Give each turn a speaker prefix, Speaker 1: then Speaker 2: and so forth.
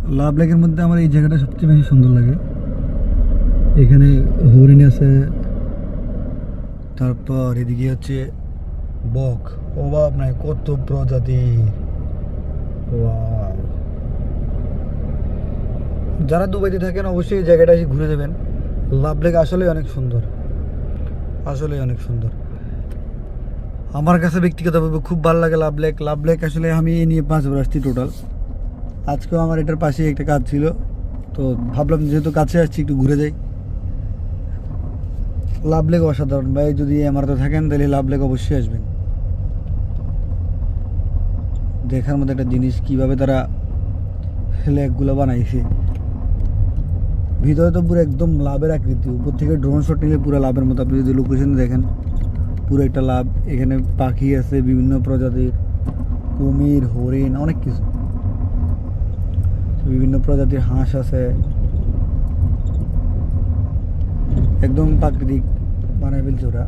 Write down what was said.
Speaker 1: লাভ লেকের মধ্যে আমার এই জায়গাটা সবচেয়ে বেশি সুন্দর লাগে। এখানে হরিণ আছে, তারপর এদিকে হচ্ছে বক, অভাব নাই কত প্রজাতি। ওয়াও! যারা দুবাইতে থাকেন অবশ্যই এই জায়গাটা এসে ঘুরে দেবেন। লাভ লেক আসলে অনেক সুন্দর, আসলে অনেক সুন্দর। আমার কাছে ব্যক্তিগতভাবে খুব ভালো লাগে লাভ লেক। লাভ লেক আসলে আমি এই নিয়ে 5 বার আসছি টোটাল। আজকেও আমার এটার পাশেই একটা কাজ ছিল, তো ভাবলাম যেহেতু কাছে আসছি একটু ঘুরে যাই। লাভ লেক অসাধারণ ভাই, যদি আমারতে থাকেন তাহলে লাভ লেক অবশ্যই আসবেন। দেখার মতো একটা জিনিস কিভাবে তারা লেকগুলো বানাইছে। ভিতরে তো পুরো একদম লাভের আকৃতি, উপর থেকে ড্রোন শট নিলে পুরো লাভের মতো। আপনি যদি লোকেশন দেখেন পুরো একটা লাভ। এখানে পাখি আছে বিভিন্ন প্রজাতির, কুমির, হরিণ, অনেক কিছু, বিভিন্ন প্রজাতির হাঁস আছে। একদম প্রাকৃতিক বানায় ফেলছে ওরা।